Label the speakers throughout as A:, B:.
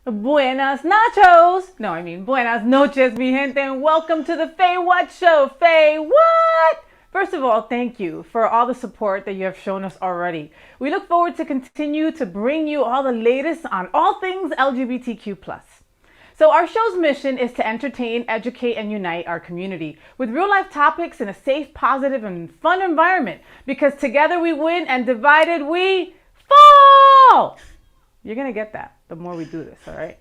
A: Buenas nachos. No, I mean buenas noches, mi gente, and welcome to the FayWhat show. FayWhat! First of all, thank you for all the support that you have shown us already. We look forward to continue to bring you all the latest on all things LGBTQ+. So our show's mission is to entertain, educate, and unite our community with real-life topics in a safe, positive, and fun environment. Because together we win and divided we fall! You're going to get that the more we do this, all right?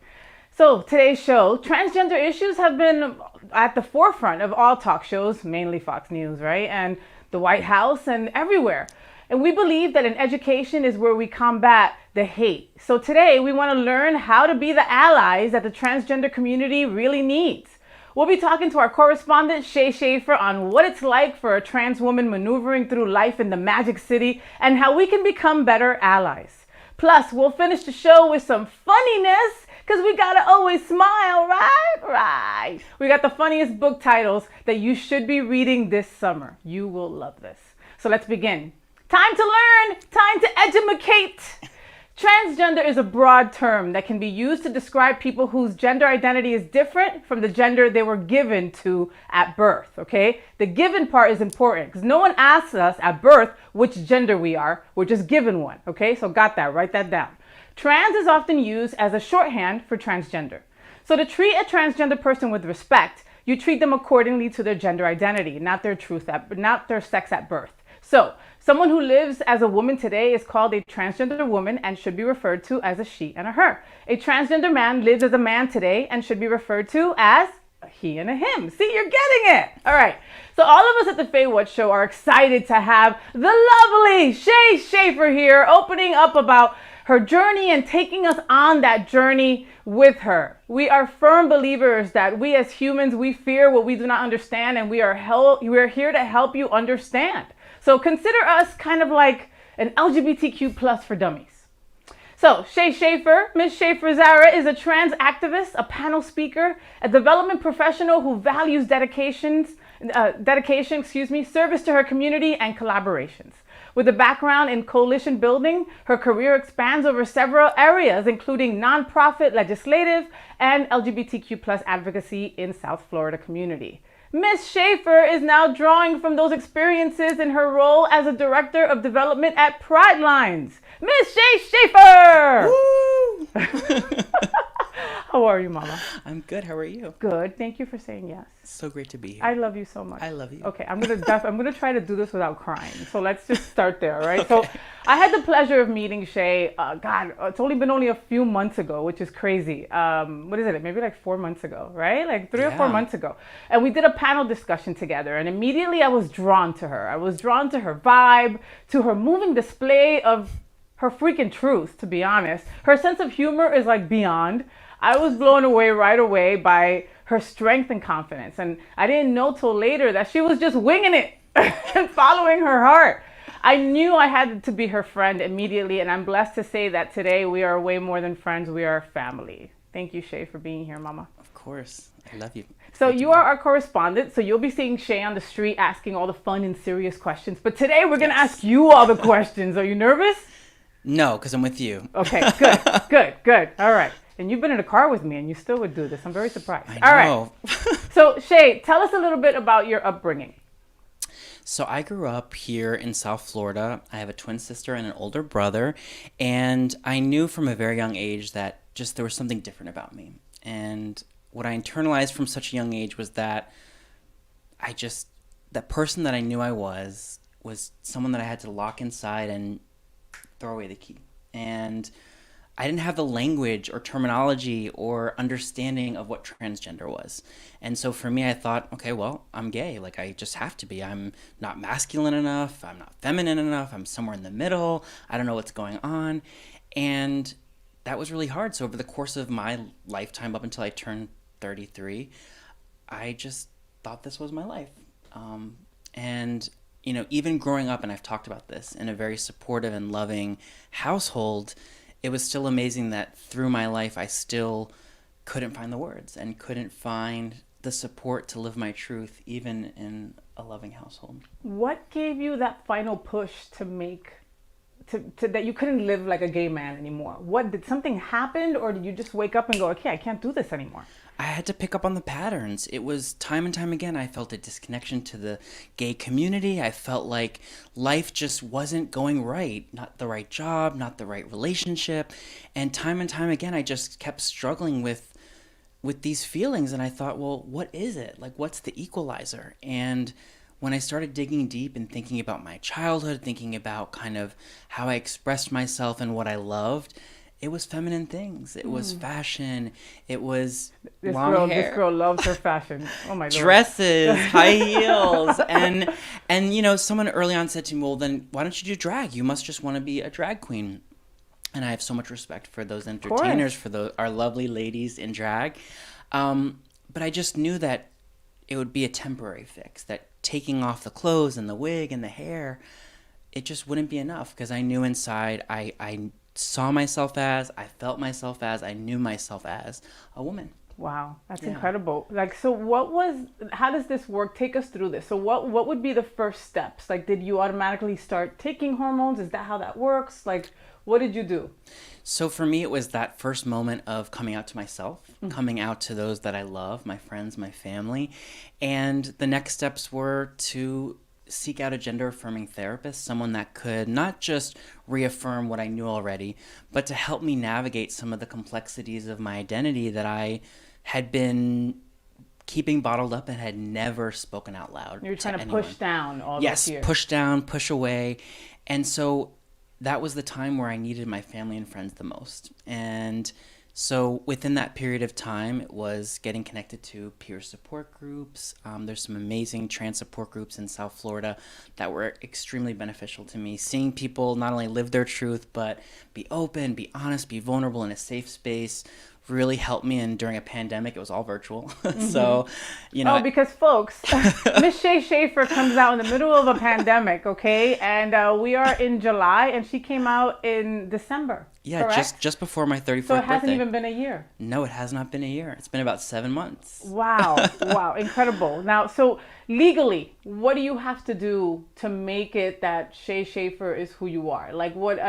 A: So today's show, transgender issues have been at the forefront of all talk shows, mainly Fox News, right? And the White House and everywhere. And we believe that in education is where we combat the hate. So today we want to learn how to be the allies that the transgender community really needs. We'll be talking to our correspondent, Shay Schaffer, on what it's like for a trans woman maneuvering through life in the Magic City and how we can become better allies. Plus, we'll finish the show with some funniness, because we gotta always smile, right? Right. We got the funniest book titles that you should be reading this summer. You will love this. So let's begin. Time to learn, time to educate. Transgender is a broad term that can be used to describe people whose gender identity is different from the gender they were given to at birth, okay? The given part is important because no one asks us at birth which gender we are. We're just given one, okay? So got that, write that down. Trans is often used as a shorthand for transgender. So to treat a transgender person with respect, you treat them accordingly to their gender identity, not their sex at birth. So, someone who lives as a woman today is called a transgender woman and should be referred to as a she and a her. A transgender man lives as a man today and should be referred to as a he and a him. See, you're getting it. All right. So all of us at the FayWhat show are excited to have the lovely Shay Schaffer here opening up about her journey and taking us on that journey with her. We are firm believers that we as humans, we fear what we do not understand, and we are here to help you understand. So consider us kind of like an LGBTQ plus for dummies. So Shay Schaffer, Miss Schaefer Zara, is a trans activist, a panel speaker, a development professional who values dedication, service to her community, and collaborations. With a background in coalition building, her career expands over several areas, including nonprofit, legislative, and LGBTQ plus advocacy in South Florida community. Miss Schaefer is now drawing from those experiences in her role as a director of development at Pride Lines. Miss Shay Schaffer! Woo! How are you, Mama?
B: I'm good. How are you?
A: Good. Thank you for saying yes.
B: So great to be here.
A: I love you so much.
B: I love you.
A: Okay, I'm gonna try to do this without crying. So let's just start there, right?
B: Okay.
A: So I had the pleasure of meeting Shay. God, it's been only a few months ago, which is crazy. What is it? Maybe like 4 months ago, right? Like 3 or 4 months ago. And we did a panel discussion together. And immediately I was drawn to her. I was drawn to her vibe, to her moving display of her freaking truth, to be honest. Her sense of humor is like beyond. I was blown away right away by her strength and confidence. And I didn't know till later that she was just winging it and following her heart. I knew I had to be her friend immediately. And I'm blessed to say that today we are way more than friends. We are family. Thank you, Shay, for being here, Mama.
B: Of course. I love you.
A: So you are our correspondent. So you'll be seeing Shay on the street asking all the fun and serious questions. But today we're going to ask you all the questions. Are you nervous?
B: No, because I'm with you.
A: Okay, good. All right. And you've been in a car with me and you still would do this. I'm very surprised.
B: I
A: All
B: know.
A: right. So Shay, tell us a little bit about your upbringing.
B: So I grew up here in South Florida. I have a twin sister and an older brother. And I knew from a very young age that just there was something different about me. And what I internalized from such a young age was that that person that I knew I was someone that I had to lock inside and throw away the key. And I didn't have the language or terminology or understanding of what transgender was. And so for me, I thought, okay, well, I'm gay. Like, I just have to be. I'm not masculine enough. I'm not feminine enough. I'm somewhere in the middle. I don't know what's going on. And that was really hard. So over the course of my lifetime, up until I turned 33, I just thought this was my life. And even growing up, and I've talked about this, in a very supportive and loving household, it was still amazing that through my life, I still couldn't find the words and couldn't find the support to live my truth, even in a loving household.
A: What gave you that final push to make that you couldn't live like a gay man anymore? What did something happen, or did you just wake up and go, okay, I can't do this anymore?
B: I had to pick up on the patterns. It was time and time again, I felt a disconnection to the gay community. I felt like life just wasn't going right. Not the right job, not the right relationship. And time again, I just kept struggling with these feelings. And I thought, well, what is it? Like, what's the equalizer? And when I started digging deep and thinking about my childhood, thinking about kind of how I expressed myself and what I loved, it was feminine things. It was fashion. It was long hair.
A: This girl loves her fashion. Oh my Lord.
B: Dresses, high heels, and someone early on said to me, "Well, then why don't you do drag? You must just want to be a drag queen." And I have so much respect for those entertainers, for our lovely ladies in drag. But I just knew that it would be a temporary fix. That taking off the clothes and the wig and the hair, it just wouldn't be enough, because I knew inside I saw myself as, I felt myself as, I knew myself as a woman.
A: Wow, that's incredible. Like, so how does this work? Take us through this. So what would be the first steps? Like, did you automatically start taking hormones? Is that how that works? Like, what did you do?
B: So for me, it was that first moment of coming out to myself, coming out to those that I love, my friends, my family. And the next steps were to seek out a gender-affirming therapist, someone that could not just reaffirm what I knew already, but to help me navigate some of the complexities of my identity that I had been keeping bottled up and had never spoken out loud.
A: You're trying to
B: anyone.
A: push down all
B: Yes,
A: this year.
B: push down, push away. And so that was the time where I needed my family and friends the most. And so within that period of time, it was getting connected to peer support groups. There's some amazing trans support groups in South Florida that were extremely beneficial to me. Seeing people not only live their truth, but be open, be honest, be vulnerable in a safe space really helped me. And during a pandemic, it was all virtual. So,
A: because folks, Miss Shay Schaffer comes out in the middle of a pandemic, okay? And we are in July, and she came out in December.
B: Yeah,
A: correct?
B: just before my 34th birthday.
A: So it hasn't even been a year.
B: No, it has not been a year. It's been about 7 months.
A: Wow. Wow. Incredible. Now, so legally, what do you have to do to make it that Shay Schaffer is who you are? Like, what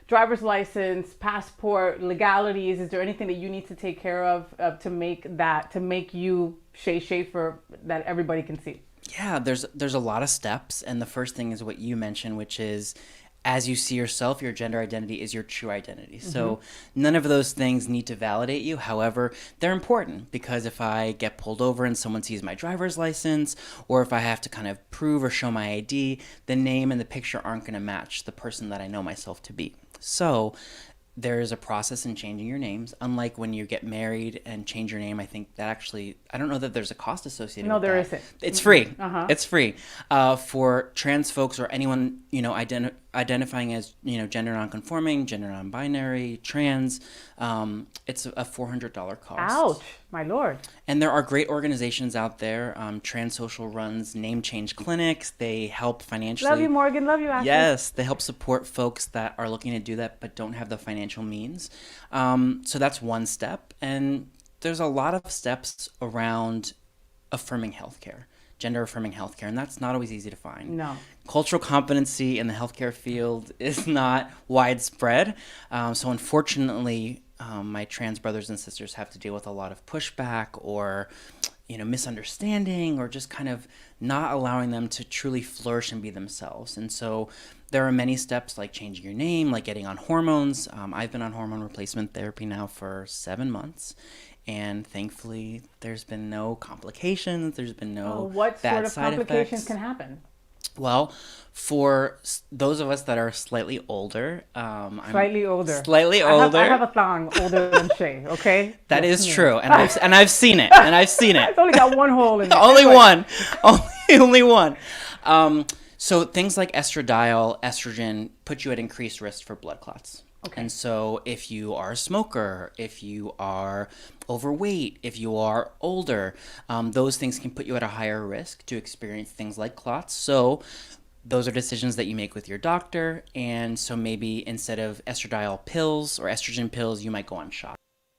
A: driver's license, passport, legalities? Is there anything that you need to take care of to make you Shay Schaffer that everybody can see?
B: Yeah, there's a lot of steps, and the first thing is what you mentioned, which is, as you see yourself, your gender identity is your true identity. So none of those things need to validate you. However, they're important, because if I get pulled over and someone sees my driver's license, or if I have to kind of prove or show my ID, the name and the picture aren't going to match the person that I know myself to be. So there is a process in changing your names. Unlike when you get married and change your name, I think that actually, I don't know that there's a cost associated with that.
A: No, there isn't.
B: It's free. It's free. For trans folks or anyone, identifying as, gender nonconforming, gender non-binary, trans, it's a $400 cost.
A: Ouch, my Lord.
B: And there are great organizations out there. Trans Social runs name change clinics. They help financially.
A: Love you, Morgan. Love you, Ashley.
B: Yes, they help support folks that are looking to do that but don't have the financial means. So that's one step. And there's a lot of steps around affirming healthcare, gender affirming healthcare, and that's not always easy to find.
A: No.
B: Cultural competency in the healthcare field is not widespread. So unfortunately, my trans brothers and sisters have to deal with a lot of pushback or, misunderstanding, or just kind of not allowing them to truly flourish and be themselves. And so there are many steps, like changing your name, like getting on hormones. I've been on hormone replacement therapy now for 7 months. And thankfully, there's been no complications. There's been no
A: what
B: bad
A: sort of
B: side
A: complications
B: effects.
A: can happen?
B: Well, for those of us that are slightly older,
A: Slightly older.
B: I
A: have a thong older than Shay. Okay,
B: that is true, and I've seen it,
A: It's only got one hole in it.
B: Only
A: Anyway.
B: one, only one. So things like estradiol, estrogen, put you at increased risk for blood clots.
A: Okay.
B: And so if you are a smoker, if you are overweight, if you are older, those things can put you at a higher risk to experience things like clots. So those are decisions that you make with your doctor. And so maybe instead of estradiol pills or estrogen pills, you might go on shots.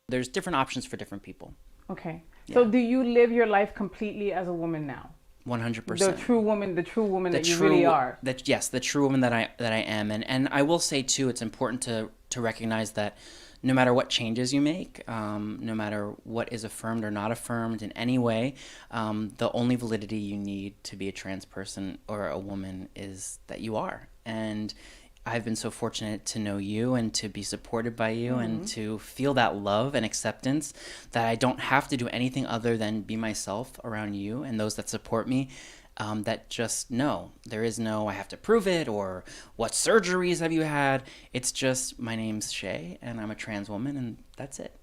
B: There's different options for different people.
A: Okay.
B: Yeah.
A: So do you live your life completely as a woman now? The
B: 100%.
A: true woman
B: The
A: that you really
B: true
A: are.
B: that yes, the true woman that I am, and I will say too, it's important to recognize that no matter what changes you make, no matter what is affirmed or not affirmed in any way, the only validity you need to be a trans person or a woman is that you are. And I've been so fortunate to know you and to be supported by you and to feel that love and acceptance that I don't have to do anything other than be myself around you and those that support me. That just no, there is no I have to prove it or what surgeries have you had. It's just my name's Shay and I'm a trans woman and that's it.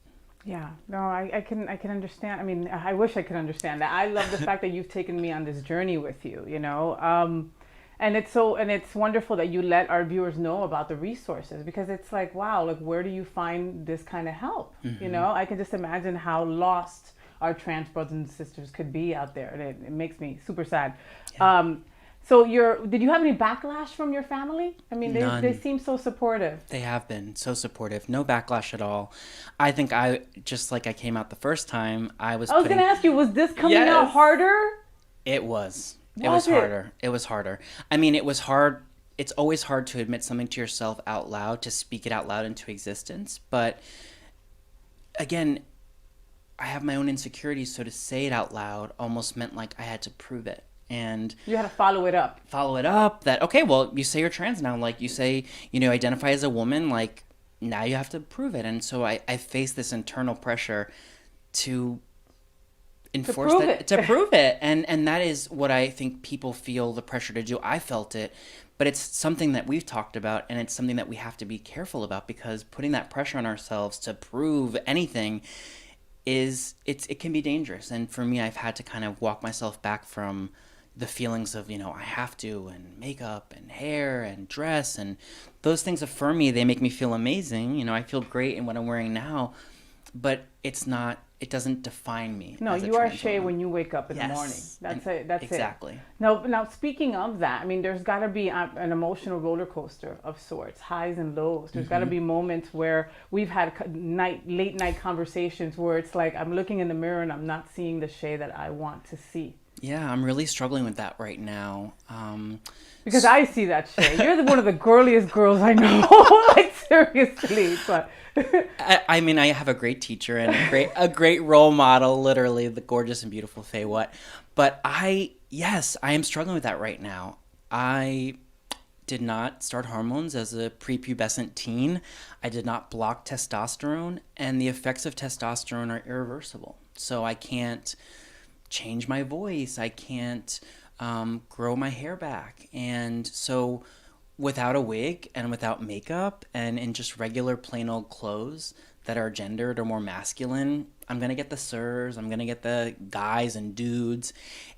A: Yeah, no, I can understand. I mean, I wish I could understand that. I love the fact that you've taken me on this journey with you, you know. And it's wonderful that you let our viewers know about the resources because it's like, wow, like where do you find this kind of help? You know, I can just imagine how lost our trans brothers and sisters could be out there, and it makes me super sad.
B: Yeah.
A: So did you have any backlash from your family? I mean, they
B: None.
A: seem so supportive.
B: They have been so supportive. No backlash at all. I think I just like I came out the first time.
A: I was gonna ask you, was this coming out
B: Yes.
A: harder?
B: It was. It was
A: Was it?
B: harder. It was harder. I mean, it was hard. It's always hard to admit something to yourself out loud, to speak it out loud into existence. But again, I have my own insecurities, so to say it out loud almost meant like I had to prove it. And
A: You had to follow it up.
B: follow it up that, okay, well, you say you're trans now. Like, you say, identify as a woman. Like, now you have to prove it. And so I face this internal pressure to enforce
A: prove
B: that
A: it.
B: to prove it, and that is what I think people feel the pressure to do. I felt it, but it's something that we've talked about, and it's something that we have to be careful about because putting that pressure on ourselves to prove anything it can be dangerous. And for me, I've had to kind of walk myself back from the feelings of I have to, and makeup and hair and dress, and those things affirm me. They make me feel amazing. I feel great in what I'm wearing now, but it doesn't define me.
A: No,
B: as a
A: you are
B: trans
A: Shay
B: woman.
A: when you wake up in the morning.
B: Yes.
A: That's
B: And-
A: it. That's
B: exactly.
A: it. Now, speaking of that, I mean, there's got to be an emotional roller coaster of sorts, highs and lows. There's got to be moments where we've had late night conversations where it's like I'm looking in the mirror and I'm not seeing the Shay that I want to see.
B: Yeah, I'm really struggling with that right now.
A: Because I see that Shay. You're one of the girliest girls I know. Like seriously, but.
B: I mean, I have a great teacher and a great role model, literally the gorgeous and beautiful FayWhat. But yes, I am struggling with that right now. I did not start hormones as a prepubescent teen. I did not block testosterone, and the effects of testosterone are irreversible. So I can't change my voice. I can't grow my hair back. And so without a wig and without makeup and in just regular plain old clothes that are gendered or more masculine, I'm going to get the sirs, I'm going to get the guys and dudes.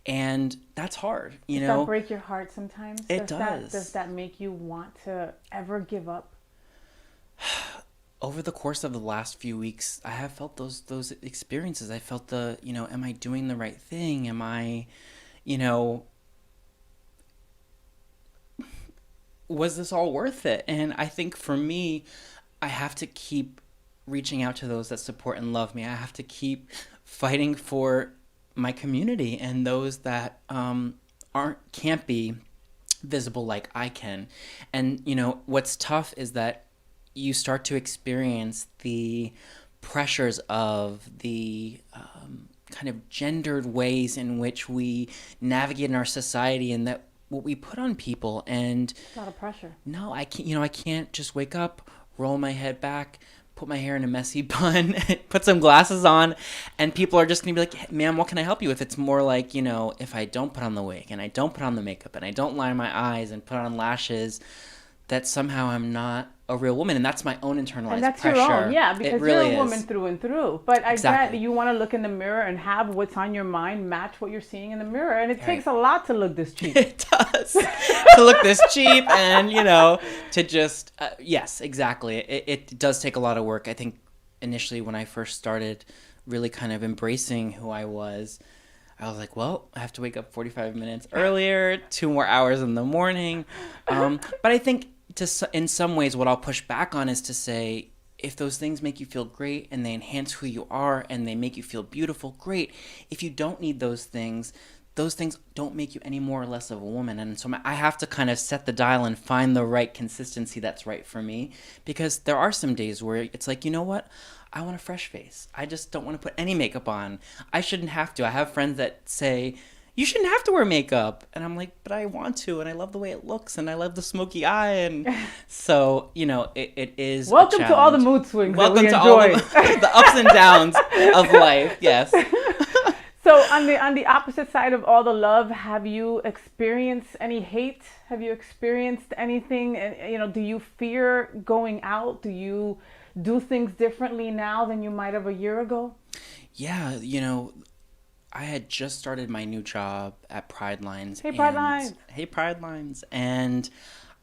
B: And that's hard,
A: Does that break your heart sometimes?
B: It does.
A: Does that make you want to ever give up?
B: Over the course of the last few weeks, I have felt those experiences. I felt am I doing the right thing? Am I, was this all worth it? And I think for me, I have to keep reaching out to those that support and love me. I have to keep fighting for my community and those that can't be visible like I can. And what's tough is that you start to experience the pressures of the kind of gendered ways in which we navigate in our society and that what we put on people. And
A: A lot of pressure.
B: no, I can't. I can't just wake up, roll my head back, put my hair in a messy bun, put some glasses on, and people are just gonna be like, hey, "Ma'am, what can I help you with?" It's more like if I don't put on the wig and I don't put on the makeup and I don't line my eyes and put on lashes, that somehow I'm not a real woman, and that's my own internalized
A: And that's
B: pressure.
A: your own, yeah,
B: It
A: because
B: really
A: you're a woman
B: is.
A: through and through. But I
B: Exactly.
A: bet you want to look in the mirror and have what's on your mind match what you're seeing in the mirror. And it
B: Right.
A: takes a lot to look this cheap.
B: It does to look this cheap, and to just yes, exactly. It does take a lot of work. I think initially when I first started really kind of embracing who I was like, well, I have to wake up 45 minutes earlier, 2 more hours in the morning. But I think in some ways what I'll push back on is to say, if those things make you feel great and they enhance who you are and they make you feel beautiful, great. If you don't need those things, those things don't make you any more or less of a woman. And so I have to kind of set the dial and find the right consistency that's right for me, because there are some days where it's like, you know what? I want a fresh face. I just don't want to put any makeup on. I shouldn't have to. I have friends that say, you shouldn't have to wear makeup. And I'm like, but I want to, and I love the way it looks, and I love the smoky eye. And so, it is a
A: Welcome to all the
B: challenge.
A: mood swings that
B: Welcome
A: we
B: to all
A: enjoy.
B: the ups and downs of life. Yes.
A: So on the opposite side of all the love, have you experienced any hate? Have you experienced anything? And do you fear going out? Do you do things differently now than you might have a year ago?
B: Yeah, I had just started my new job at Pride Lines.
A: Hey, Pride Lines.
B: Hey, Pride Lines. And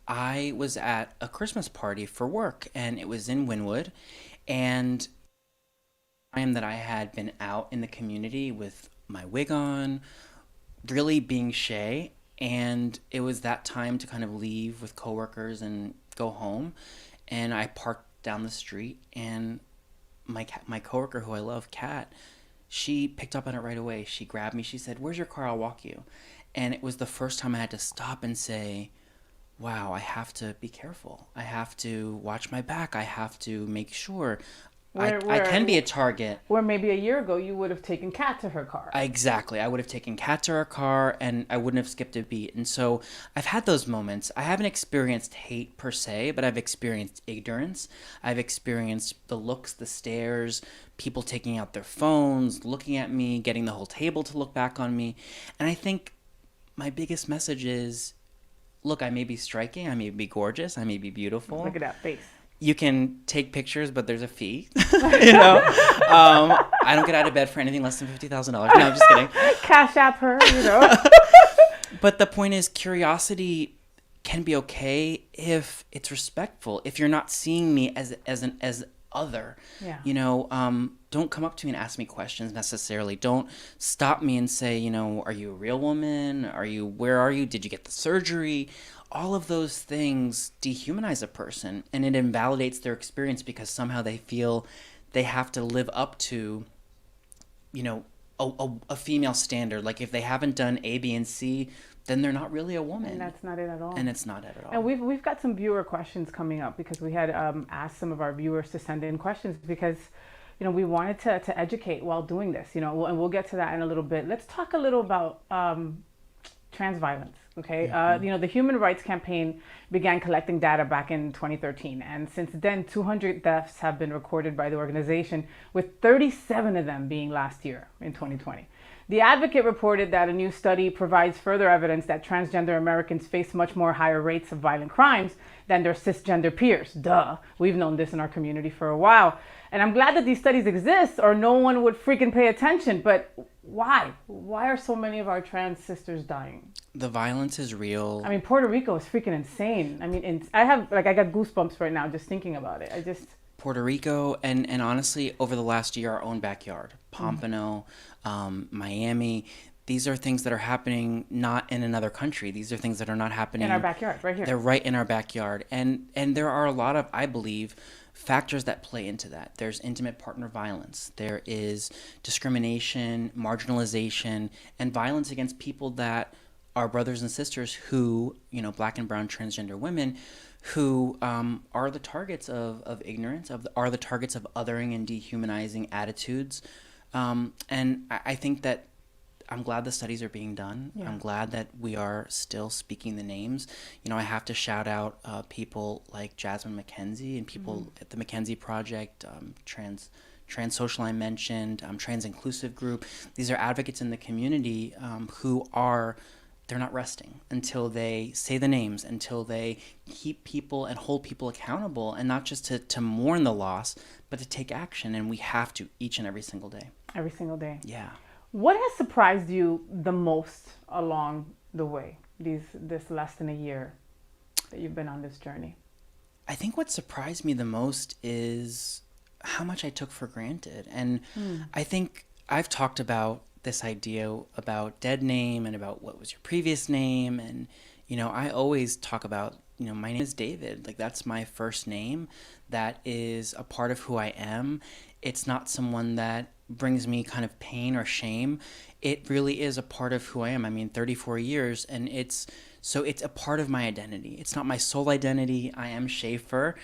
B: I was at a Christmas party for work, and it was in Wynwood. And time that I had been out in the community with my wig on, really being Shay, and it was that time to kind of leave with coworkers and go home. And I parked down the street, and my coworker who I love, Kat, she picked up on it right away. She grabbed me. She said, "Where's your car? I'll walk you." And it was the first time I had to stop and say, wow, I have to be careful. I have to watch my back. I have to make sure I can be a target.
A: Where maybe a year ago you would have taken Kat to her car.
B: Exactly. I would have taken Kat to her car, and I wouldn't have skipped a beat. And so I've had those moments. I haven't experienced hate per se, but I've experienced ignorance. I've experienced the looks, the stares, people taking out their phones, looking at me, getting the whole table to look back on me. And I think my biggest message is, look, I may be striking, I may be gorgeous, I may be beautiful.
A: Look at that face.
B: You can take pictures, but there's a fee. I don't get out of bed for anything less than $50,000. No, I'm just kidding.
A: Cash app her,
B: But the point is, curiosity can be okay if it's respectful. If you're not seeing me as other.
A: Yeah.
B: Don't come up to me and ask me questions necessarily. Don't stop me and say, are you a real woman? Where are you? Did you get the surgery? All of those things dehumanize a person, and it invalidates their experience because somehow they feel they have to live up to, a female standard. Like if they haven't done A, B, and C, then they're not really a woman.
A: And that's not it at all.
B: And it's not it at all.
A: And we've got some viewer questions coming up because we had asked some of our viewers to send in questions because, we wanted to educate while doing this, and we'll get to that in a little bit. Let's talk a little about trans violence. Okay.
B: Mm-hmm.
A: The Human Rights Campaign began collecting data back in 2013. And since then, 200 deaths have been recorded by the organization, with 37 of them being last year in 2020. The Advocate reported that a new study provides further evidence that transgender Americans face much more higher rates of violent crimes than their cisgender peers. Duh. We've known this in our community for a while. And I'm glad that these studies exist, or no one would freaking pay attention. But why? Why are so many of our trans sisters dying?
B: The violence is real.
A: I mean, Puerto Rico is freaking insane. I mean, I got goosebumps right now just thinking about it.
B: Puerto Rico, and honestly, over the last year, our own backyard, Pompano, Miami. These are things that are happening not in another country. These are things that are not happening
A: in our backyard, right here.
B: They're right in our backyard, and there are a lot of, I believe, factors that play into that. There's intimate partner violence. There is discrimination, marginalization, and violence against people that are brothers and sisters who, Black and brown transgender women, who are the targets of ignorance, are the targets of othering and dehumanizing attitudes. And I think that I'm glad the studies are being done. Yeah. I'm glad that we are still speaking the names. I have to shout out people like Jasmine McKenzie and people at the McKenzie Project, Trans Social I mentioned, Trans Inclusive Group. These are advocates in the community who they're not resting until they say the names, until they keep people and hold people accountable, and not just to mourn the loss, but to take action. And we have to each and every single day.
A: Every single day.
B: Yeah.
A: What has surprised you the most along the way, this less than a year that you've been on this journey?
B: I think what surprised me the most is how much I took for granted. And I think I've talked about this idea about dead name and about what was your previous name. And, I always talk about, my name is David. Like, that's my first name. That is a part of who I am. It's not someone that brings me kind of pain or shame, it really is a part of who I am. I mean, 34 years, and it's a part of my identity. It's not my sole identity. I am Schaefer,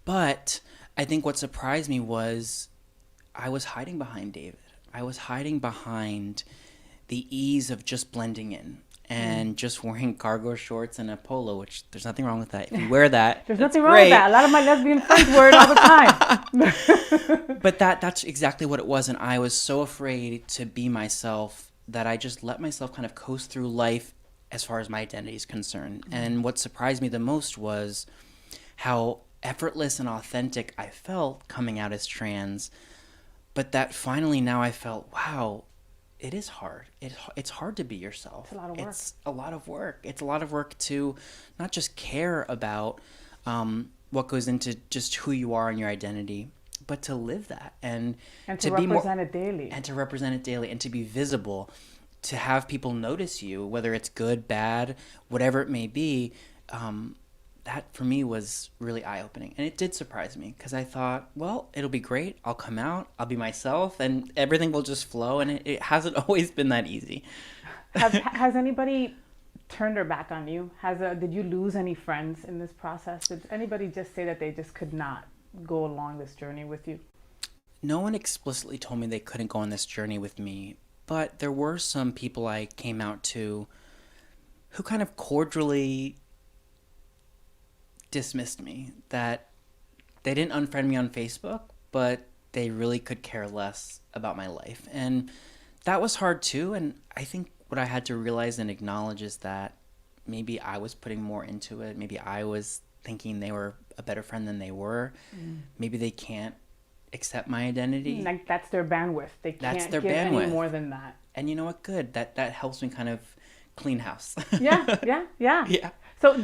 B: but I think what surprised me was I was hiding behind David. I was hiding behind the ease of just blending in and just wearing cargo shorts and a polo, which there's nothing wrong with that. If you wear that,
A: there's nothing wrong with that. A lot of my lesbian friends wear it all the time.
B: But that's exactly what it was. And I was so afraid to be myself that I just let myself kind of coast through life as far as my identity is concerned. And what surprised me the most was how effortless and authentic I felt coming out as trans. But that finally now I felt, wow, it is hard. It's hard to be yourself.
A: It's a lot of work.
B: It's a lot of work. It's a lot of work to not just care about what goes into just who you are and your identity, but to live that and
A: to represent it daily.
B: And to represent it daily and to be visible, to have people notice you, whether it's good, bad, whatever it may be. That for me was really eye-opening, and it did surprise me because I thought, well, it'll be great. I'll come out, I'll be myself, and everything will just flow. And it hasn't always been that easy.
A: Has anybody turned their back on you? Did you lose any friends in this process? Did anybody just say that they just could not go along this journey with you?
B: No one explicitly told me they couldn't go on this journey with me, but there were some people I came out to who kind of cordially dismissed me, that they didn't unfriend me on Facebook, but they really could care less about my life. And that was hard too. And I think what I had to realize and acknowledge is that maybe I was putting more into it. Maybe I was thinking they were a better friend than they were. Maybe they can't accept my identity.
A: Like that's their bandwidth. They can't give any more than that.
B: And you know what? Good. That helps me kind of clean house.
A: Yeah. So,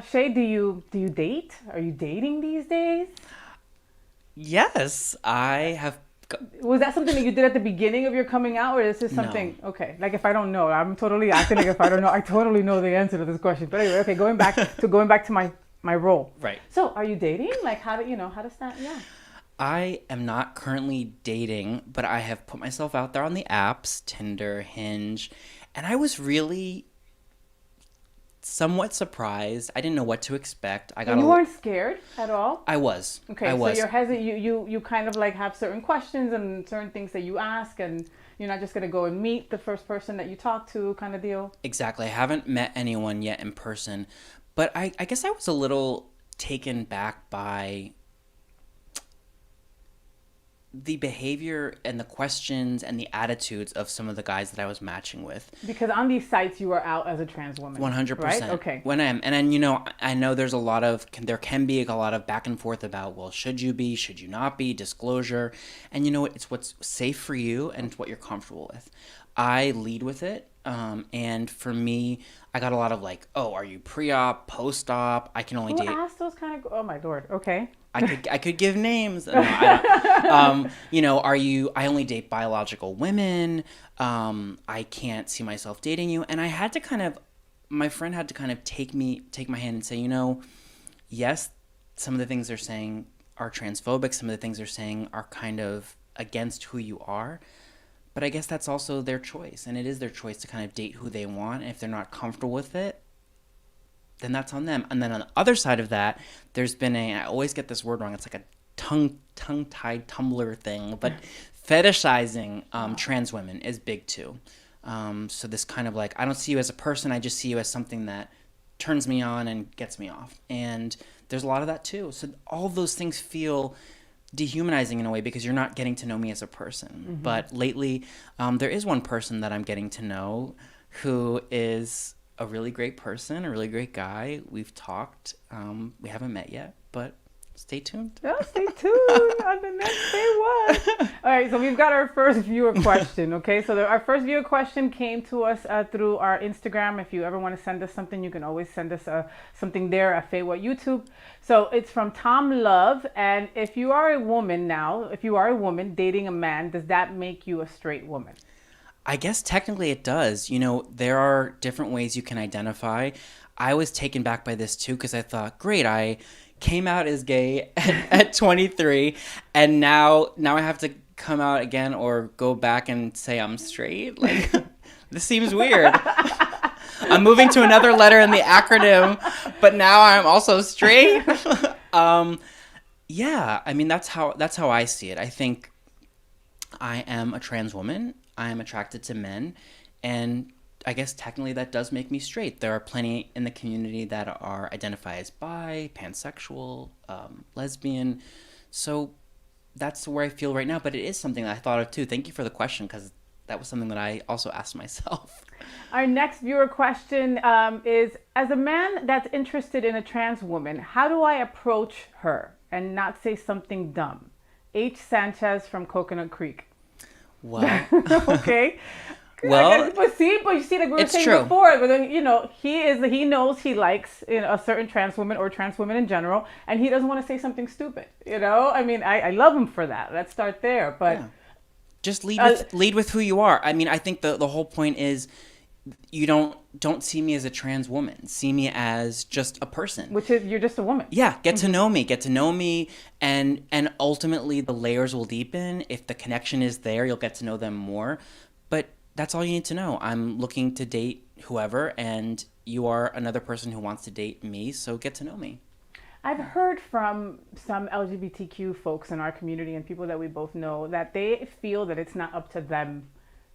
A: Shay, do you date? Are you dating these days?
B: Yes, I have.
A: Was that something that you did at the beginning of your coming out, or is this something? No. Okay, like if I don't know, I'm totally acting like if I don't know. I totally know the answer to this question. But anyway, okay, going back to my role.
B: Right.
A: So, are you dating? Like, how does that? Yeah.
B: I am not currently dating, but I have put myself out there on the apps, Tinder, Hinge, and I was really somewhat surprised. I didn't know what to expect. You
A: weren't scared at all?
B: I was.
A: Okay, so you're hesitant. You kind of like have certain questions and certain things that you ask, and you're not just going to go and meet the first person that you talk to kind of deal?
B: Exactly. I haven't met anyone yet in person, but I guess I was a little taken back by the behavior and the questions and the attitudes of some of the guys that I was matching with.
A: Because on these sites, you are out as a trans woman.
B: 100%.
A: Right? Okay.
B: When I am. And then, I know there can be a lot of back and forth about, well, should you be, should you not be, disclosure. And you know what? It's what's safe for you and it's what you're comfortable with. I lead with it. And for me, I got a lot of like, oh, are you pre-op, post-op? I can only date.
A: Who asked those kind of? Oh my Lord. Okay.
B: I could give names. No, I only date biological women. I can't see myself dating you. And my friend had to kind of take my hand and say, yes, some of the things they're saying are transphobic. Some of the things they're saying are kind of against who you are. But I guess that's also their choice. And it is their choice to kind of date who they want. And if they're not comfortable with it, then that's on them. And then on the other side of that, there's been I always get this word wrong. It's like a tongue-tied Tumblr thing, but fetishizing trans women is big too. So this kind of like, I don't see you as a person. I just see you as something that turns me on and gets me off. And there's a lot of that too. So all of those things feel dehumanizing in a way because you're not getting to know me as a person. Mm-hmm. But lately, there is one person that I'm getting to know who is a really great person, a really great guy. We've talked. We haven't met yet, but stay tuned.
A: Oh, stay tuned on the next FayWhat. All right, so we've got our first viewer question, okay? So our first viewer question came to us through our Instagram. If you ever want to send us something, you can always send us something there at FayWhat YouTube. So it's from Tom Love. And if you are a woman dating a man, does that make you a straight woman?
B: I guess technically it does. There are different ways you can identify. I was taken back by this too because I thought, great, I came out as gay at 23, and now I have to come out again or go back and say I'm straight? Like, this seems weird. I'm moving to another letter in the acronym, but now I'm also straight. Yeah, I mean, that's how I see it. I think I am a trans woman. I am attracted to men, and I guess technically that does make me straight. There are plenty in the community that are identify as bi, pansexual, lesbian. So that's where I feel right now. But it is something that I thought of too. Thank you for the question, because that was something that I also asked myself.
A: Our next viewer question is, as a man that's interested in a trans woman, how do I approach her and not say something dumb? H. Sanchez from Coconut Creek.
B: Well,
A: Okay.
B: well,
A: But you see, like we were
B: it's
A: saying
B: true.
A: before, but he knows he likes a certain trans woman or trans women in general, and he doesn't want to say something stupid. I mean, I love him for that. Let's start there. But
B: Yeah. Just lead with who you are. I mean, I think the whole point is you don't see me as a trans woman. See me as just a person.
A: which is you're just a woman.
B: Yeah, get to know me, and ultimately the layers will deepen. If the connection is there, you'll get to know them more. But that's all you need to know. I'm looking to date whoever, and you are another person who wants to date me, so get to know me.
A: I've heard from some LGBTQ folks in our community and people that we both know that they feel that it's not up to them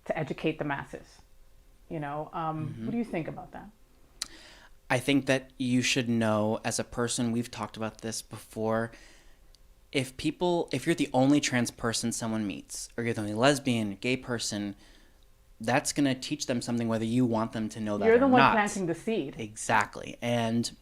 A: to educate the masses. What do you think about that?
B: I think that you should know as a person, we've talked about this before, if you're the only trans person someone meets, or you're the only lesbian, gay person, that's going to teach them something whether you want them to know that or not.
A: You're the one planting the seed.
B: Exactly. And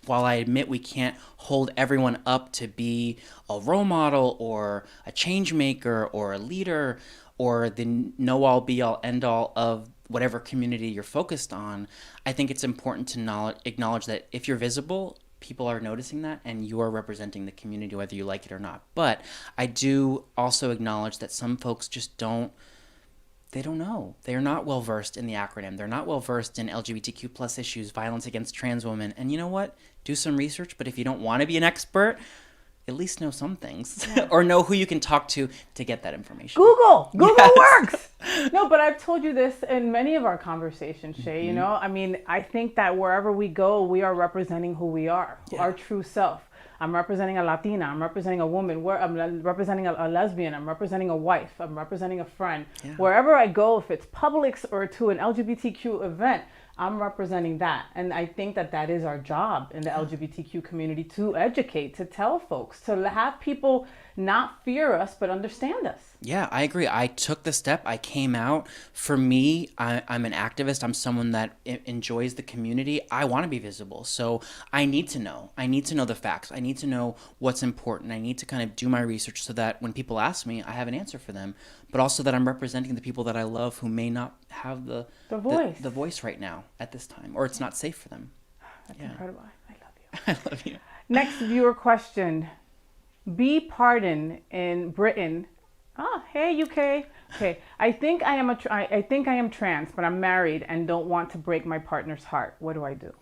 B: while I admit we can't hold everyone up to be a role model or a change maker or a leader or the know-all, be-all, end-all of whatever community you're focused on, I think it's important to acknowledge that if you're visible, people are noticing that and you are representing the community whether you like it or not. But I do also acknowledge that some folks just don't know. They're not well versed in the acronym. They're not well versed in LGBTQ plus issues, violence against trans women. And you know what? Do some research, but if you don't want to be an expert, at least know some things.
A: Yeah.
B: Or know who you can talk to get that information.
A: Google
B: Yes.
A: works. No, but I've told you this in many of our conversations, Shay.
B: Mm-hmm.
A: I mean, I think that wherever we go, we are representing who we are,
B: Yeah.
A: our true self. I'm representing a Latina. I'm representing a woman. I'm representing a lesbian. I'm representing a wife. I'm representing a friend.
B: Yeah.
A: Wherever I go, if it's Publix or to an LGBTQ event, I'm representing that. And I think that that is our job in the LGBTQ community, to educate, to tell folks, to have people not fear us, but understand us.
B: Yeah, I agree. I took the step. I came out. For me, I'm an activist. I'm someone that enjoys the community. I want to be visible. So I need to know. I need to know the facts. I need to know what's important. I need to kind of do my research so that when people ask me, I have an answer for them. But also that I'm representing the people that I love who may not have the voice right now at this time, or it's not safe for them.
A: That's incredible. I love you.
B: I love you.
A: Next viewer question. Be pardoned in Britain. Oh, hey UK. Okay, I think I am trans, but I'm married and don't want to break my partner's heart. What do I do?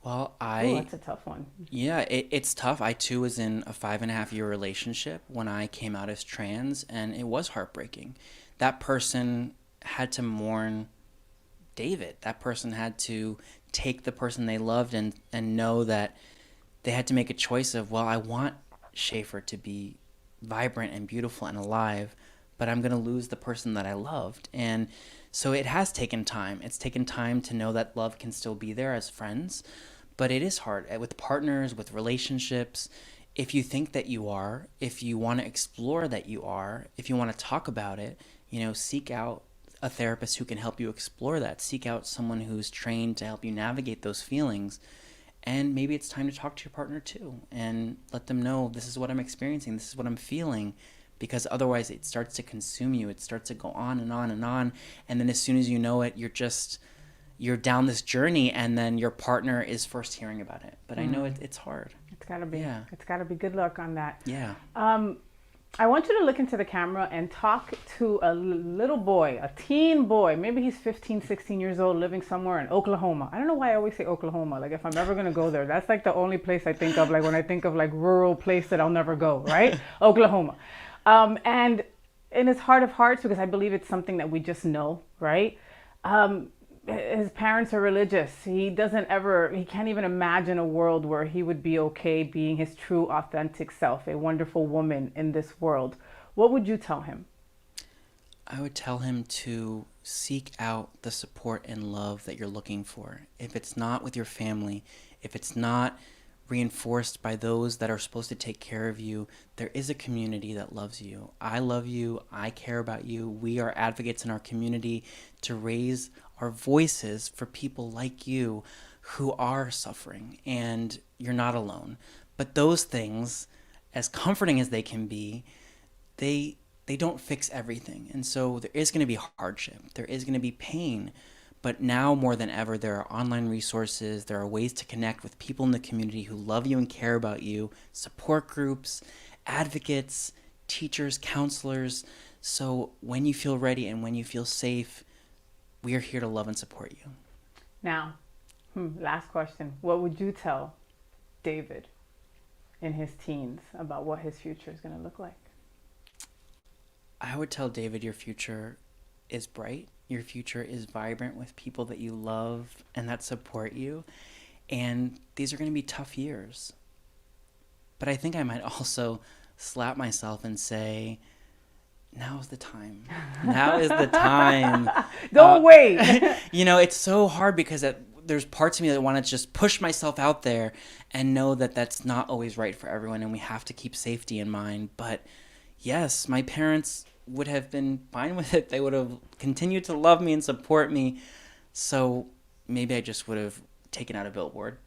B: Well,
A: That's a tough one.
B: Yeah, it's tough. I too was in a 5.5-year relationship when I came out as trans, and it was heartbreaking. That person had to mourn David. That person had to take the person they loved and know that they had to make a choice of, well, I want Schaefer to be vibrant and beautiful and alive, but I'm going to lose the person that I loved. And so it has taken time. It's taken time to know that love can still be there as friends, but it is hard with partners, with relationships. If you think that you are, if you want to explore that you are, if you want to talk about it, seek out a therapist who can help you explore that. Seek out someone who's trained to help you navigate those feelings. And maybe it's time to talk to your partner too and let them know, this is what I'm experiencing, this is what I'm feeling, because otherwise it starts to consume you. It starts to go on and on and on. And then as soon as you know it, you're down this journey, and then your partner is first hearing about it. But I know it's hard.
A: It's gotta be.
B: Yeah.
A: It's gotta be. Good luck on that.
B: Yeah.
A: I want you to look into the camera and talk to a little boy, a teen boy. Maybe he's 15, 16 years old, living somewhere in Oklahoma. I don't know why I always say Oklahoma. Like, if I'm ever going to go there, that's like the only place I think of, like when I think of like rural place that I'll never go, right? Oklahoma. And in his heart of hearts, because I believe it's something that we just know, right? His parents are religious. He can't even imagine a world where he would be okay being his true, authentic self, a wonderful woman in this world. What would you tell him?
B: I would tell him to seek out the support and love that you're looking for. If it's not with your family, if it's not reinforced by those that are supposed to take care of you, there is a community that loves you. I love you. I care about you. We are advocates in our community to raise our voices for people like you who are suffering, and you're not alone. But those things, as comforting as they can be, they don't fix everything. And so there is going to be hardship. There is going to be pain. But now more than ever, there are online resources. There are ways to connect with people in the community who love you and care about you, support groups, advocates, teachers, counselors. So when you feel ready and when you feel safe, we are here to love and support you.
A: Now, last question. What would you tell David in his teens about what his future is going to look like?
B: I would tell David your future is bright. Your future is vibrant with people that you love and that support you. And these are going to be tough years. But I think I might also slap myself and say, now is the time. Now is the time.
A: Don't wait.
B: It's so hard because there's parts of me that want to just push myself out there and know that that's not always right for everyone. And we have to keep safety in mind. But yes, my parents would have been fine with it. They would have continued to love me and support me. So maybe I just would have taken out a billboard.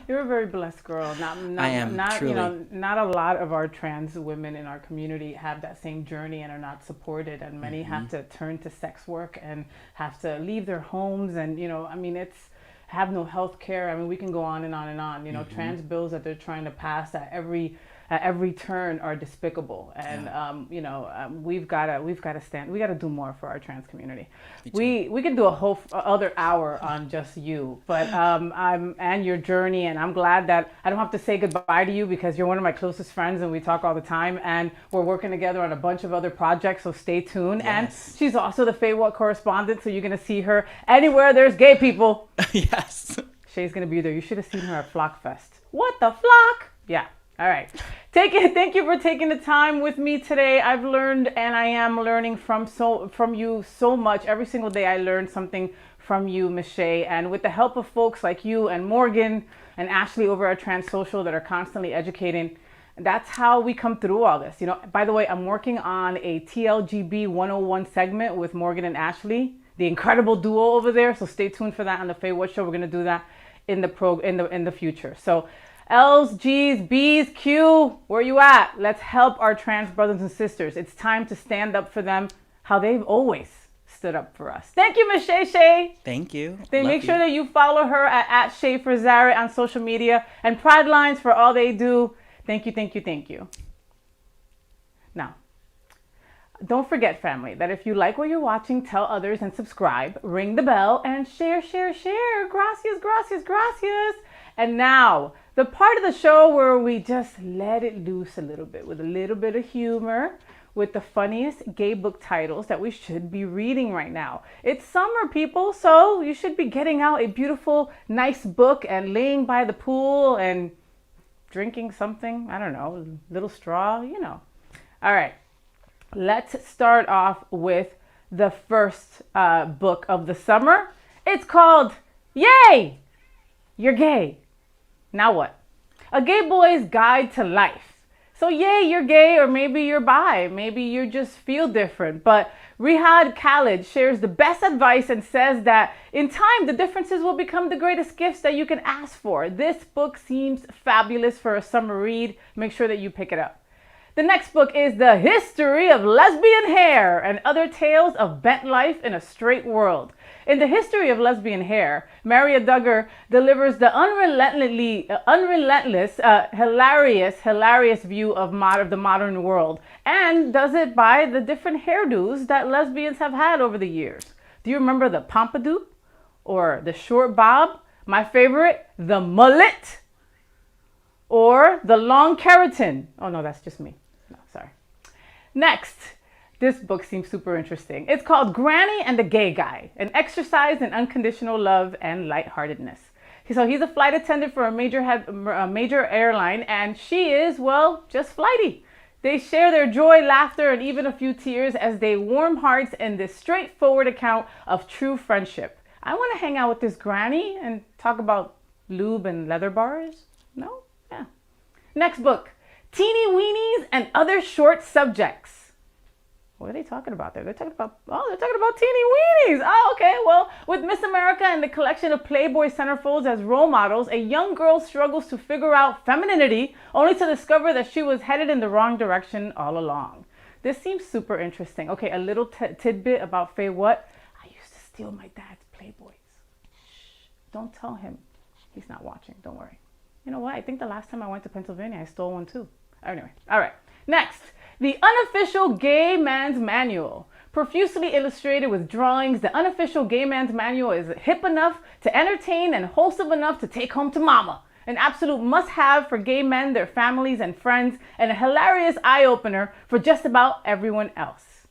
A: You're a very blessed girl.
B: I am, truly.
A: Not a lot of our trans women in our community have that same journey and are not supported. And many have to turn to sex work and have to leave their homes. And, it's have no health care. We can go on and on and on. Trans bills that they're trying to pass at every turn are despicable, and we've got to stand. We got to do more for our trans community. We can do a whole other hour on just you, but and your journey, and I'm glad that I don't have to say goodbye to you because you're one of my closest friends, and we talk all the time, and we're working together on a bunch of other projects. So stay tuned.
B: Yes.
A: And she's also the FayWhat correspondent, so you're gonna see her anywhere there's gay people.
B: Yes.
A: Shay's gonna be there. You should have seen her at Flock Fest. What the flock? Yeah. All right. Thank you for taking the time with me today. I've learned, and I am learning from you so much. Every single day I learn something from you, Ms. Shay. And with the help of folks like you and Morgan and Ashley over at Trans Social that are constantly educating, that's how we come through all this. By the way, I'm working on a TLGB 101 segment with Morgan and Ashley, the incredible duo over there. So stay tuned for that on the FayWhat Show. We're going to do that in the future. So L's, G's, B's, Q, where you at? Let's help our trans brothers and sisters. It's time to stand up for them how they've always stood up for us. Thank you, Ms. Shay.
B: Thank you.
A: Make sure that you follow her at Schaefer Zara on social media, and Pride Lines for all they do. Thank you. Now, don't forget, family, that if you like what you're watching, tell others and subscribe, ring the bell, and share. Gracias. And now, the part of the show where we just let it loose a little bit with a little bit of humor, with the funniest gay book titles that we should be reading right now. It's summer, people, so you should be getting out a beautiful, nice book and laying by the pool and drinking something, I don't know, a little straw, All right, let's start off with the first book of the summer. It's called Yay! You're Gay. Now what? A Gay Boy's Guide to Life. So yay, you're gay, or maybe you're bi. Maybe you just feel different. But Rihad Khalid shares the best advice and says that in time, the differences will become the greatest gifts that you can ask for. This book seems fabulous for a summer read. Make sure that you pick it up. The next book is The History of Lesbian Hair and Other Tales of Bent Life in a Straight World. In The History of Lesbian Hair, Maria Duggar delivers the hilarious view of the modern world, and does it by the different hairdos that lesbians have had over the years. Do you remember the pompadour or the short bob? My favorite, the mullet, or the long keratin. Oh no, that's just me. No. sorry. Next, this book seems super interesting. It's called Granny and the Gay Guy, an exercise in unconditional love and lightheartedness. So he's a flight attendant for a major airline, and she is, well, just flighty. They share their joy, laughter, and even a few tears as they warm hearts in this straightforward account of true friendship. I want to hang out with this granny and talk about lube and leather bars. No? Yeah. Next book, Teeny Weenies and Other Short Subjects. What are they talking about there? They're talking about teeny weenies. Oh, okay. Well, with Miss America and the collection of Playboy centerfolds as role models, a young girl struggles to figure out femininity only to discover that she was headed in the wrong direction all along. This seems super interesting. Okay, a little tidbit about FayWhat. I used to steal my dad's Playboys. Shh, don't tell him. He's not watching. Don't worry. You know what? I think the last time I went to Pennsylvania, I stole one too. Anyway, all right. Next. The Unofficial Gay Man's Manual. Profusely illustrated with drawings, the Unofficial Gay Man's Manual is hip enough to entertain and wholesome enough to take home to mama. An absolute must-have for gay men, their families, and friends, and a hilarious eye-opener for just about everyone else.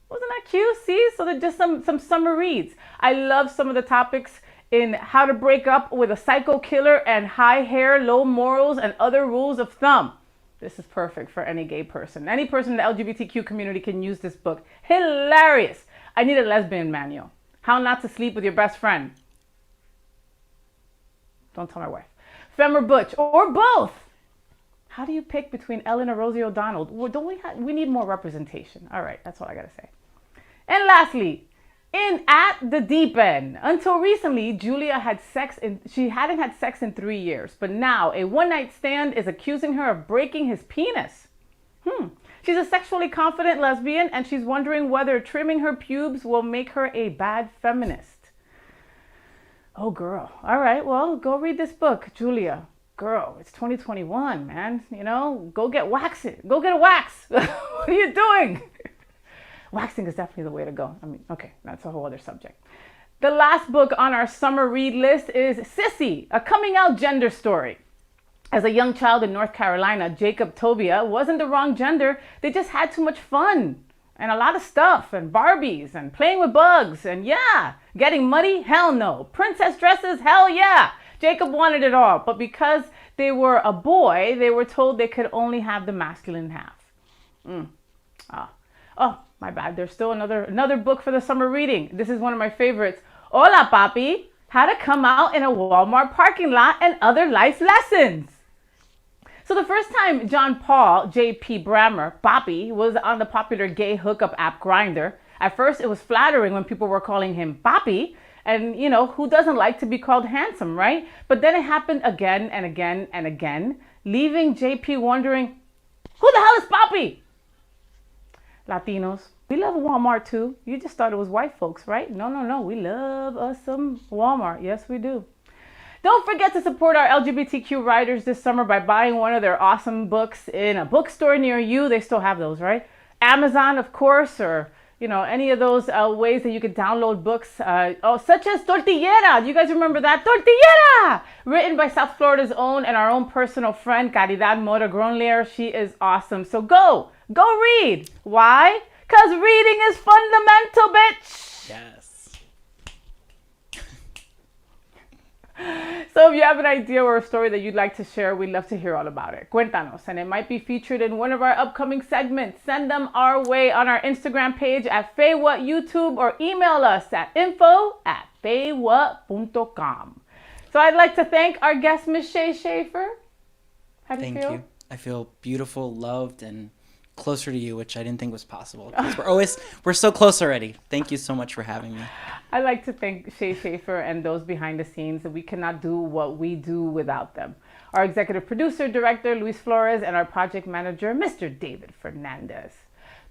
A: Wasn't that cute? See? So they're just some summer reads. I love some of the topics in how to break up with a psycho killer and high hair, low morals, and other rules of thumb. This is perfect for any gay person. Any person in the LGBTQ community can use this book. Hilarious. I need a lesbian manual. How not to sleep with your best friend. Don't tell my wife. Femme or butch, or both. How do you pick between Ellen or Rosie O'Donnell? Well, we need more representation. All right, that's all I got to say. And lastly, in At the Deep End. Until recently, Julia she hadn't had sex in 3 years, but now a one-night stand is accusing her of breaking his penis. She's a sexually confident lesbian, and she's wondering whether trimming her pubes will make her a bad feminist. Oh, girl. All right, well, go read this book, Julia. Girl, it's 2021, man. You know, go get waxing. Go get a wax. What are you doing? Waxing is definitely the way to go. I mean, okay, that's a whole other subject. The last book on our summer read list is Sissy, a coming out gender story. As a young child in North Carolina, Jacob Tobia wasn't the wrong gender. They just had too much fun and a lot of stuff and Barbies and playing with bugs and yeah, getting muddy? Hell no. Princess dresses? Hell yeah. Jacob wanted it all, but because they were a boy, they were told they could only have the masculine half. Oh, my bad. There's still another book for the summer reading. This is one of my favorites. Hola, Papi. How to come out in a Walmart parking lot and other life lessons. So the first time John Paul J.P. Brammer, Papi, was on the popular gay hookup app Grindr, at first it was flattering when people were calling him Papi. And, you know, who doesn't like to be called handsome, right? But then it happened again and again and again, leaving JP wondering, who the hell is Papi? Latinos, we love Walmart too. You just thought it was white folks, right? No. We love us some Walmart. Yes, we do. Don't forget to support our LGBTQ writers this summer by buying one of their awesome books in a bookstore near you. They still have those, right? Amazon, of course, or you know, any of those ways that you could download books, such as Tortillera. Do you guys remember that? Tortillera! Written by South Florida's own and our own personal friend, Caridad Mora Gronlier. She is awesome. So go read. Why? Because reading is fundamental, bitch.
B: Yes.
A: So if you have an idea or a story that you'd like to share, we'd love to hear all about it. Cuéntanos, and it might be featured in one of our upcoming segments. Send them our way on our Instagram page at FayWhat YouTube or email us at info@faywhat.com. So I'd like to thank our guest, Miss Shay Schaffer. How do you feel?
B: Thank you. I feel beautiful, loved, and closer to you, which I didn't think was possible. We're so close already. Thank you so much for having me.
A: I'd like to thank Shay Schaffer and those behind the scenes. We cannot do what we do without them. Our executive producer, director, Luis Flores, and our project manager, Mr. David Fernandez.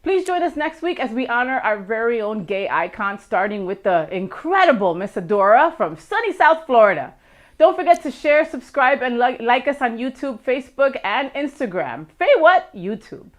A: Please join us next week as we honor our very own gay icon, starting with the incredible Miss Adora from sunny South Florida. Don't forget to share, subscribe, and like us on YouTube, Facebook, and Instagram. FayWhat YouTube.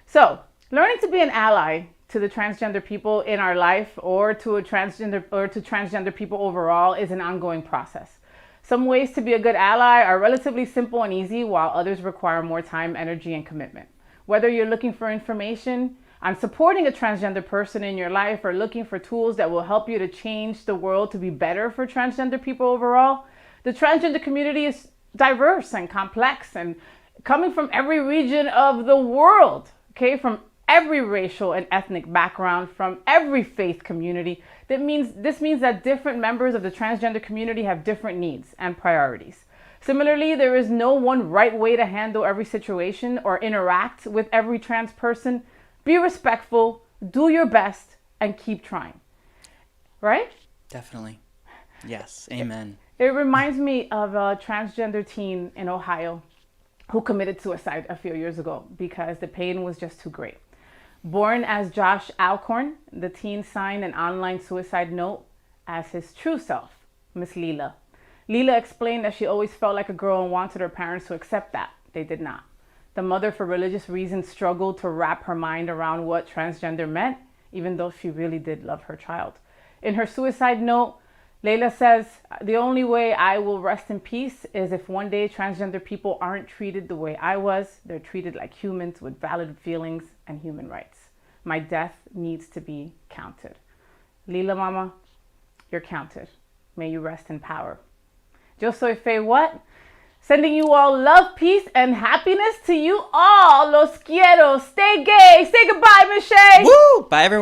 A: So, learning to be an ally to the transgender people in our life or to transgender people overall is an ongoing process. Some ways to be a good ally are relatively simple and easy, while others require more time, energy, and commitment. Whether you're looking for information on supporting a transgender person in your life or looking for tools that will help you to change the world to be better for transgender people overall, the transgender community is diverse and complex and coming from every region of the world, okay, from every racial and ethnic background, from every faith community. This means that different members of the transgender community have different needs and priorities. Similarly, there is no one right way to handle every situation or interact with every trans person. Be respectful, do your best, and keep trying. Right?
B: Definitely. Yes. Amen.
A: It reminds me of a transgender teen in Ohio who committed suicide a few years ago because the pain was just too great. Born as Josh Alcorn, the teen signed an online suicide note as his true self, Miss Leela. Leela explained that she always felt like a girl and wanted her parents to accept that. They did not. The mother, for religious reasons, struggled to wrap her mind around what transgender meant, even though she really did love her child. In her suicide note, Leila says, "The only way I will rest in peace is if one day transgender people aren't treated the way I was. They're treated like humans with valid feelings and human rights. My death needs to be counted." Leila Mama, you're counted. May you rest in power. Yo soy FayWhat. Sending you all love, peace, and happiness to you all. Los quiero. Stay gay. Say goodbye, Miss Shay.
B: Woo! Bye, everyone.